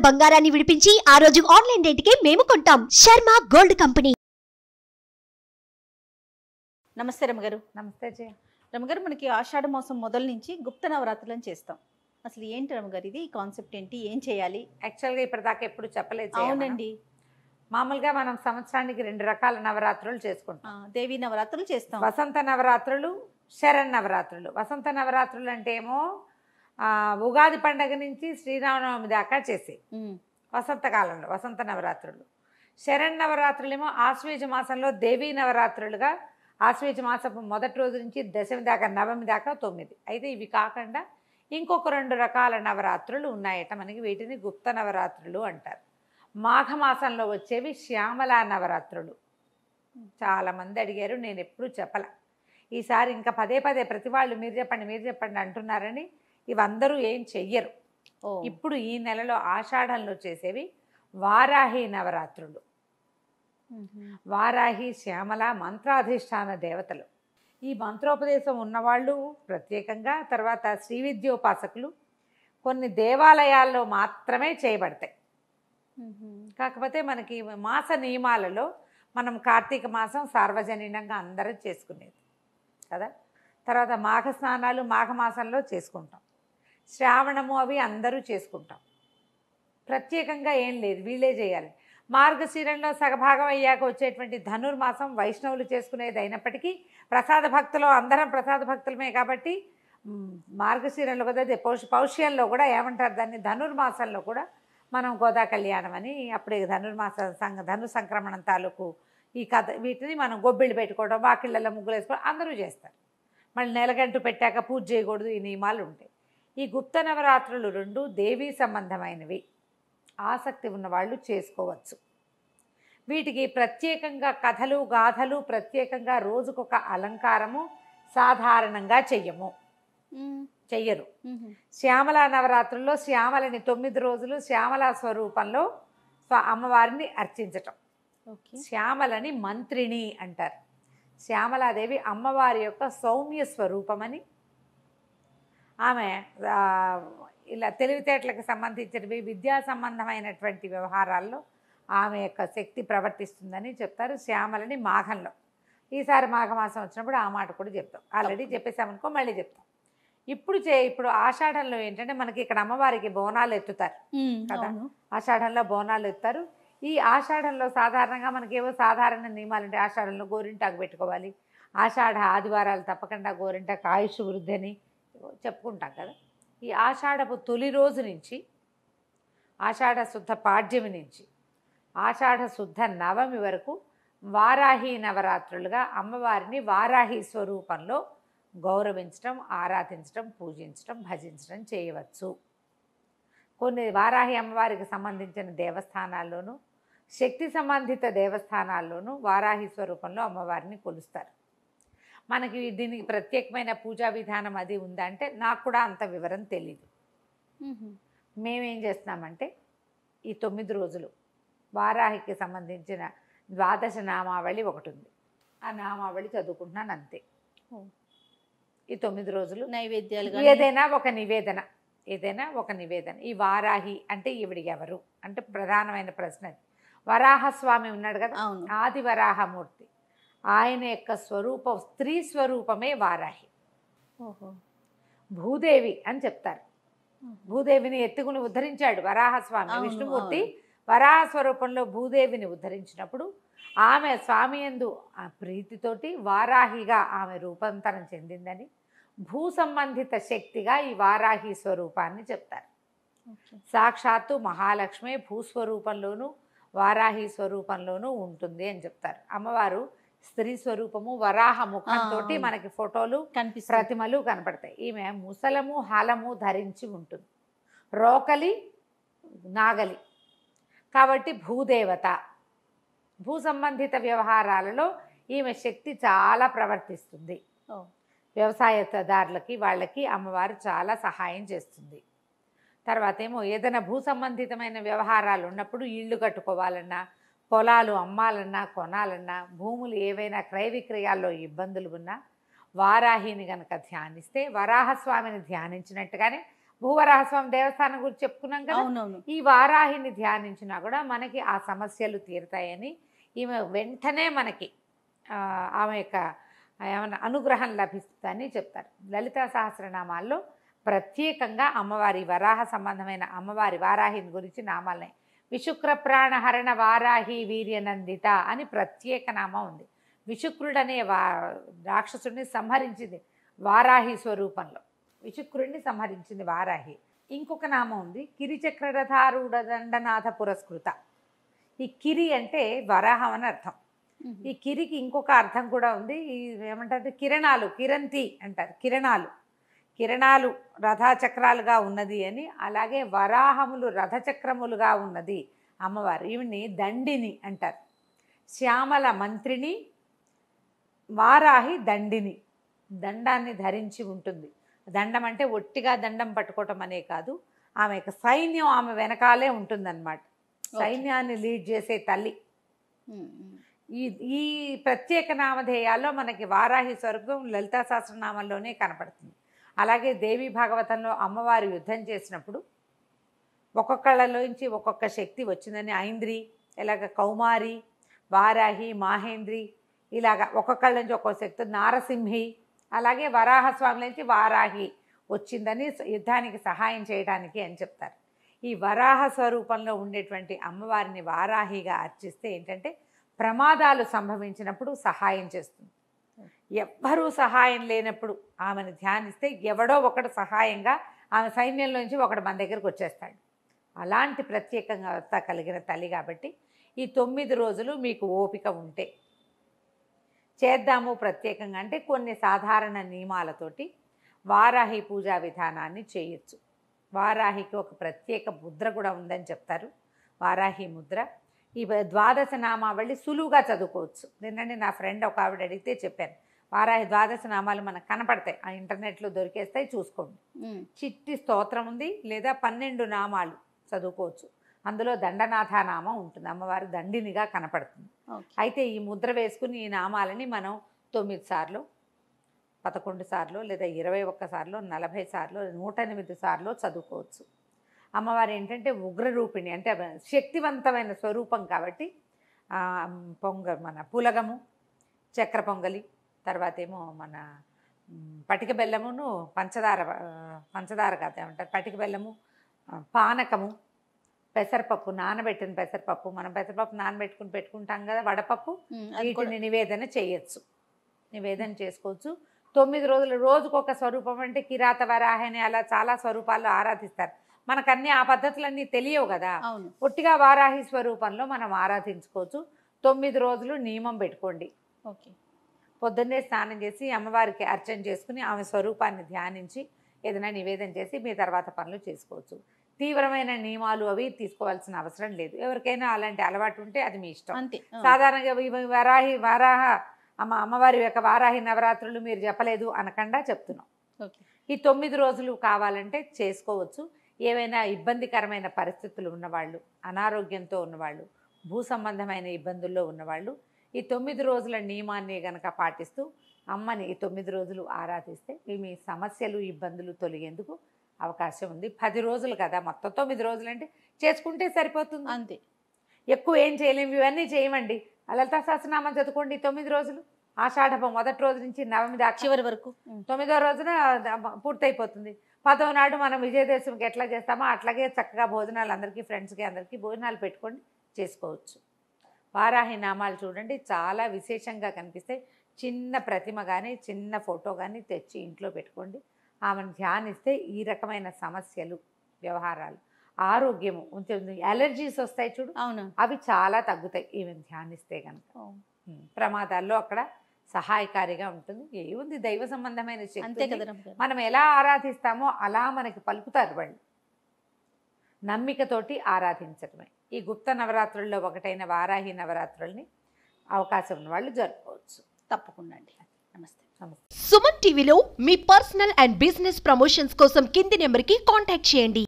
బంగారాన్ని విడిపించి ఆ రోజు ఆన్లైన్ రేటుకే మేము కొంటాం. Sharma gold company. నమస్తే రమగారు. నమస్తే జయ. రమగారు, మనకి ఆషాఢ మాసం మొదల నుంచి గుప్త నవరాత్రులను చేస్తాం. అసలు ఏంటి రమగారు ఇది? ఈ కాన్సెప్ట్ ఏంటి? ఏం చేయాలి? యాక్చువల్గా ఇప్పటిదాకా ఎప్పుడు చెప్పలేదు జయ. అవునండి. మామూలుగా మనం సంవత్సరానికి 2 రకాల నవరాత్రులు చేసుకుంటాం. దేవీ నవరాత్రులు చేస్తాం. వసంత నవరాత్రులు, శరణ్ నవరాత్రులు. వసంత నవరాత్రులు అంటే ఏమో ఉగాది పండగ నుంచి శ్రీరామనవమి దాకా చేసే వసంతకాలంలో వసంత నవరాత్రులు. శరణ్ నవరాత్రులు ఏమో ఆశ్వేజ మాసంలో దేవీ నవరాత్రులుగా ఆశ్వేజ మాసపు మొదటి రోజు నుంచి దశమి దాకా నవమి దాకా 9. అయితే ఇవి కాకుండా ఇంకొక 2 రకాల నవరాత్రులు ఉన్నాయట మనకి. వీటిని గుప్త నవరాత్రులు అంటారు. మాఘమాసంలో వచ్చేవి శ్యామలా నవరాత్రులు. చాలామంది అడిగారు, నేను ఎప్పుడూ చెప్పల. ఈసారి ఇంకా పదే పదే ప్రతి వాళ్ళు మీరు చెప్పండి అంటున్నారని ఇవందరూ ఏం చెయ్యరు. ఇప్పుడు ఈ నెలలో ఆషాఢంలో చేసేవి వారాహి నవరాత్రులు. వారాహి, శ్యామల మంత్రాధిష్టాన దేవతలు. ఈ మంత్రోపదేశం ఉన్నవాళ్ళు ప్రత్యేకంగా, తర్వాత శ్రీ విద్యోపాసకులు కొన్ని దేవాలయాల్లో మాత్రమే చేయబడతాయి. కాకపోతే మనకి మాస నియమాలలో మనం కార్తీక మాసం సార్వజనీనంగా అందరూ చేసుకునేది కదా. తర్వాత మాఘ స్నానాలు మాఘమాసంలో చేసుకుంటాం. శ్రావణము అవి అందరూ చేసుకుంటాం. ప్రత్యేకంగా ఏం లేదు, వీళ్ళే చేయాలి. మార్గశిరంలో సగభాగం అయ్యాక వచ్చేటువంటి ధనుర్మాసం వైష్ణవులు చేసుకునేది అయినప్పటికీ ప్రసాద భక్తులు అందరం ప్రసాద భక్తులమే కాబట్టి మార్గశిరంలో కూడా పౌష్యంలో కూడా ఏమంటారు దాన్ని, ధనుర్మాసంలో కూడా మనం గోదా కళ్యాణం అని అప్పుడే ధను సంక్రమణం తాలూకు ఈ కథ. వీటిని మనం గొబ్బిళ్ళు పెట్టుకోవడం, వాకిళ్ళల్లో ముగ్గులు వేసుకోవడం అందరూ చేస్తారు. మళ్ళీ నెలగంటు పెట్టాక పూజ చేయకూడదు, ఈ నియమాలు ఉంటాయి. ఈ గుప్త నవరాత్రులు 2 దేవీ సంబంధమైనవి. ఆసక్తి ఉన్నవాళ్ళు చేసుకోవచ్చు. వీటికి ప్రత్యేకంగా కథలు గాథలు, ప్రత్యేకంగా రోజుకొక అలంకారము సాధారణంగా చెయ్యరు. శ్యామల నవరాత్రుల్లో శ్యామలని 9 రోజులు శ్యామల స్వరూపంలో అమ్మవారిని అర్చించటం. శ్యామలని మంత్రిని అంటారు. శ్యామలాదేవి అమ్మవారి యొక్క సౌమ్య స్వరూపమని, ఆమె ఇలా తెలివితేటలకు సంబంధించినవి విద్యా సంబంధమైనటువంటి వ్యవహారాల్లో ఆమె యొక్క శక్తి ప్రవర్తిస్తుందని చెప్తారు. శ్యామలని మాఘంలో, ఈసారి మాఘమాసం వచ్చినప్పుడు ఆ మాట కూడా చెప్తాం. ఆల్రెడీ చెప్పేసామనుకో, మళ్ళీ చెప్తాం. ఇప్పుడు ఆషాఢంలో ఏంటంటే మనకి ఇక్కడ అమ్మవారికి బోనాలు ఎత్తుతారు కదా. ఆషాఢంలో బోనాలు ఎత్తారు. ఈ ఆషాఢంలో సాధారణంగా మనకేవో సాధారణ నియమాలు ఉంటాయి. ఆషాఢంలో గోరింటాకు పెట్టుకోవాలి, ఆషాఢ ఆదివారాలు తప్పకుండా గోరింటాకు ఆయుష్ వృద్ధి అని చెప్పుకుంటాం కదా. ఈ ఆషాఢపు తొలి రోజు నుంచి ఆషాఢ శుద్ధ పాడ్యమి నుంచి ఆషాఢ శుద్ధ నవమి వరకు వారాహి నవరాత్రులుగా అమ్మవారిని వారాహి స్వరూపంలో గౌరవించడం, ఆరాధించడం, పూజించడం, భజించడం చేయవచ్చు. కొన్ని వారాహి అమ్మవారికి సంబంధించిన దేవస్థానాల్లోనూ శక్తి సంబంధిత దేవస్థానాల్లోనూ వారాహి స్వరూపంలో అమ్మవారిని కొలుస్తారు. మనకి దీనికి ప్రత్యేకమైన పూజా విధానం అది ఉందంటే నాకు కూడా అంత వివరం తెలీదు. మేమేం చేస్తున్నామంటే ఈ 9 రోజులు వారాహికి సంబంధించిన ద్వాదశ నామావళి ఒకటి ఉంది, ఆ నామావళి చదువుకుంటున్నాను అంతే. ఈ 9 రోజులు నైవేద్యాలు ఏదైనా ఒక నివేదన. ఈ వారాహి అంటే ఈవిడి ఎవరు అంటే ప్రధానమైన ప్రశ్న. వరాహస్వామి ఉన్నాడు కదా, ఆది వరాహమూర్తి, ఆయన యొక్క స్వరూపం స్త్రీ స్వరూపమే వారాహి. భూదేవి అని చెప్తారు. భూదేవిని ఎత్తుకుని ఉద్ధరించాడు వరాహస్వామి. విష్ణుమూర్తి వరాహ స్వరూపంలో భూదేవిని ఉద్ధరించినప్పుడు ఆమె స్వామి యందు ఆ ప్రీతితోటి వారాహిగా ఆమె రూపాంతరం చెందిందని, భూ సంబంధిత శక్తిగా ఈ వారాహి స్వరూపాన్ని చెప్తారు. సాక్షాత్తు మహాలక్ష్మి భూస్వరూపంలోనూ వారాహి స్వరూపంలోనూ ఉంటుంది అని చెప్తారు. అమ్మవారు స్త్రీ స్వరూపము, వరాహ ముఖంతో మనకి ఫోటోలు ప్రతిమలు కనపడతాయి. ఈమె ముసలము హలము ధరించి ఉంటుంది, రోకలి నాగలి కాబట్టి భూదేవత. భూ సంబంధిత వ్యవహారాలలో ఈమె శక్తి చాలా ప్రవర్తిస్తుంది. వ్యవసాయదారులకి వాళ్ళకి అమ్మవారు చాలా సహాయం చేస్తుంది. తర్వాత ఏమో ఏదైనా భూ సంబంధితమైన వ్యవహారాలు ఉన్నప్పుడు ఇళ్ళు కట్టుకోవాలన్నా, పొలాలు అమ్మాలన్నా, కొనాలన్నా, భూములు ఏవైనా క్రయ విక్రయాల్లో ఇబ్బందులు ఉన్నా వారాహిని గనక ధ్యానిస్తే, వరాహస్వామిని ధ్యానించినట్టుగానే భూవరాహస్వామి దేవస్థానం గురించి చెప్పుకున్నాం కదా. అవునవును. ఈ వారాహిని ధ్యానించినా కూడా మనకి ఆ సమస్యలు తీరుతాయని, ఈమె వెంటనే మనకి ఆమె యొక్క ఏమన్నా అనుగ్రహం లభిస్తుందని చెప్తారు. లలితా సహస్రనామాల్లో ప్రత్యేకంగా అమ్మవారి వరాహ సంబంధమైన అమ్మవారి వారాహిని గురించి నామాలున్నాయి. విశుక్ర ప్రాణహరణ వారాహి వీర్యనందిత అని ప్రత్యేక నామం ఉంది. విశుక్రుడనే రాక్షసుడిని సంహరించింది వారాహి స్వరూపంలో, విశుక్రుడిని సంహరించింది వారాహి. ఇంకొక నామం ఉంది, కిరిచక్రరథారూఢ దండనాథ పురస్కృత. ఈ కిరి అంటే వరాహం అని అర్థం. ఈ కిరికి ఇంకొక అర్థం కూడా ఉంది. ఈ ఏమంటారు, కిరణాలు, కిరంతి అంటారు. కిరణాలు రథచక్రాలుగా ఉన్నది అని. అలాగే వరాహములు రథచక్రములుగా ఉన్నది అమ్మవారు. ఈవిని దండిని అంటారు. శ్యామల మంత్రిని, వారాహి దండిని, దండాన్ని ధరించి ఉంటుంది. దండం అంటే ఒట్టిగా దండం పట్టుకోవటం అనే కాదు, ఆమె యొక్క సైన్యం ఆమె వెనకాలే ఉంటుందన్నమాట. సైన్యాన్ని లీడ్ చేసే తల్లి. ఈ ప్రత్యేక నామధేయాల్లో మనకి వారాహి స్వరూపం లలితా సహస్రనామంలోనే కనపడుతుంది. అలాగే దేవి భాగవతంలో అమ్మవారు యుద్ధం చేసినప్పుడు ఒక్కొక్కళ్ళలోంచి ఒక్కొక్క శక్తి వచ్చిందని, ఐంద్రి, ఇలాగ కౌమారి, వారాహి, మాహేంద్రి, ఇలాగ ఒక్కొక్కళ్ళ నుంచి ఒక్కొక్క శక్తి, నారసింహి, అలాగే వరాహస్వామి నుంచి వారాహి వచ్చిందని యుద్ధానికి సహాయం చేయడానికి అని చెప్తారు. ఈ వరాహ స్వరూపంలో ఉండేటువంటి అమ్మవారిని వారాహిగా అర్చిస్తే ఏంటంటే ప్రమాదాలు సంభవించినప్పుడు సహాయం చేస్తుంది. ఎవ్వరూ సహాయం లేనప్పుడు ఆమెను ధ్యానిస్తే ఎవడో ఒకడు సహాయంగా ఆమె సైన్యంలోంచి ఒకడు మన దగ్గరకు వచ్చేస్తాడు. అలాంటి ప్రత్యేకంగా కలిగిన తల్లి కాబట్టి ఈ 9 రోజులు మీకు ఓపిక ఉంటే చేద్దాము ప్రత్యేకంగా. అంటే కొన్ని సాధారణ నియమాలతోటి వారాహి పూజా విధానాన్ని చేయొచ్చు. వారాహికి ఒక ప్రత్యేక ముద్ర కూడా ఉందని చెప్తారు, వారాహి ముద్ర. ఈ 12 నామావళి సులువుగా చదువుకోవచ్చు. నిన్ననే నా ఫ్రెండ్ ఒక ఆవిడ అడిగితే చెప్పాను, వారాహి 12 నామాలు మనకు కనపడతాయి, ఆ ఇంటర్నెట్లో దొరికేస్తాయి, చూసుకోండి. చిట్టి స్తోత్రం ఉంది, లేదా 12 నామాలు చదువుకోవచ్చు. అందులో దండనాథ నామం ఉంటుంది, అమ్మవారు దండినిగా కనపడుతుంది. అయితే ఈ ముద్ర వేసుకుని ఈ నామాలని మనం 9 సార్లు, 11 సార్లు, లేదా 21 సార్లు, 40 సార్లు, 108 సార్లు చదువుకోవచ్చు. అమ్మవారు ఏంటంటే ఉగ్రరూపిణి, అంటే శక్తివంతమైన స్వరూపం కాబట్టి మన పులగము, చక్ర పొంగలి, తర్వాత ఏమో మన పటిక బెల్లమును పంచదార కాదు ఏమంటారు, పటిక బెల్లము, పానకము, పెసరపప్పు, నానబెట్టిన పెసరపప్పు, మనం పెసరపప్పు నానబెట్టుకుని పెట్టుకుంటాం కదా, వడపప్పు, వీటిని నివేదన చేయొచ్చు, నివేదన చేసుకోవచ్చు. 9 రోజులు రోజుకొక స్వరూపం. అంటే కిరాత వరాహిని అలా చాలా స్వరూపాల్లో ఆరాధిస్తారు. మనకన్నీ ఆ పద్ధతులన్నీ తెలియవు కదా, ఒట్టిగా వారాహి స్వరూపంలో మనం ఆరాధించుకోవచ్చు. 9 రోజులు నియమం పెట్టుకోండి. పొద్దున్నే స్నానం చేసి అమ్మవారికి అర్చన చేసుకుని ఆమె స్వరూపాన్ని ధ్యానించి ఏదైనా నివేదన చేసి మీ తర్వాత పనులు చేసుకోవచ్చు. తీవ్రమైన నియమాలు అవి తీసుకోవాల్సిన అవసరం లేదు. ఎవరికైనా అలాంటి అలవాటు ఉంటే అది మీ ఇష్టం. అంతే. సాధారణంగా వారాహ అమ్మవారి యొక్క వారాహి నవరాత్రులు మీరు చెప్పలేదు అనకుండా చెప్తున్నాం. ఈ 9 రోజులు కావాలంటే చేసుకోవచ్చు. ఏవైనా ఇబ్బందికరమైన పరిస్థితులు ఉన్నవాళ్ళు, అనారోగ్యంతో ఉన్నవాళ్ళు, భూ సంబంధమైన ఇబ్బందుల్లో ఉన్నవాళ్ళు ఈ 9 రోజుల నియమాన్ని గనక పాటిస్తూ అమ్మని ఈ 9 రోజులు ఆరాధిస్తే మీ సమస్యలు, ఇబ్బందులు తొలగేందుకు అవకాశం ఉంది. 10 రోజులు కదా, మొత్తం 9 రోజులు అంటే చేసుకుంటే సరిపోతుంది, అంతే. ఎక్కువ ఏం చేయలేము, ఇవన్నీ చేయమండి. లలితా సహస్రనామం చదువుకోండి 9 రోజులు, ఆషాఢం మొదటి రోజు నుంచి నవమి దాకా చివరి వరకు. 9వ రోజున పూర్తయిపోతుంది. 10వ నాడు మనం విజయదశమికి ఎట్లా చేస్తామో అట్లాగే చక్కగా భోజనాలు అందరికీ, ఫ్రెండ్స్కి అందరికీ భోజనాలు పెట్టుకొని చేసుకోవచ్చు. వారాహి నామాలు చూడండి చాలా విశేషంగా కనిపిస్తాయి. చిన్న ప్రతిమ కానీ చిన్న ఫోటో కానీ తెచ్చి ఇంట్లో పెట్టుకోండి. ఆమెను ధ్యానిస్తే ఈ రకమైన సమస్యలు, వ్యవహారాలు, ఆరోగ్యము ఉంటుంది. అలర్జీస్ వస్తాయి చూడు, అవును, అవి చాలా తగ్గుతాయి ఈమెను ధ్యానిస్తే కనుక. ప్రమాదాల్లో అక్కడ సహాయకారిగా ఉంటుంది. ఏముంది, దైవ సంబంధమైన శక్తి. మనం ఎలా ఆరాధిస్తామో అలా మనకి పలుకుతారు వాళ్ళు. నమ్మికతోటి ఆరాధించడమే. ఈ గుప్త నవరాత్రుల్లో ఒకటైన వారాహి నవరాత్రుల్ని అవకాశం ఉన్న వాళ్ళు జరుపుకోవచ్చు. తప్పకుండా అండి. నమస్తే. సుమన్ టీవీలో మీ పర్సనల్ అండ్ బిజినెస్ ప్రమోషన్స్ కోసం కింది నెంబర్కి కాంటాక్ట్ చేయండి.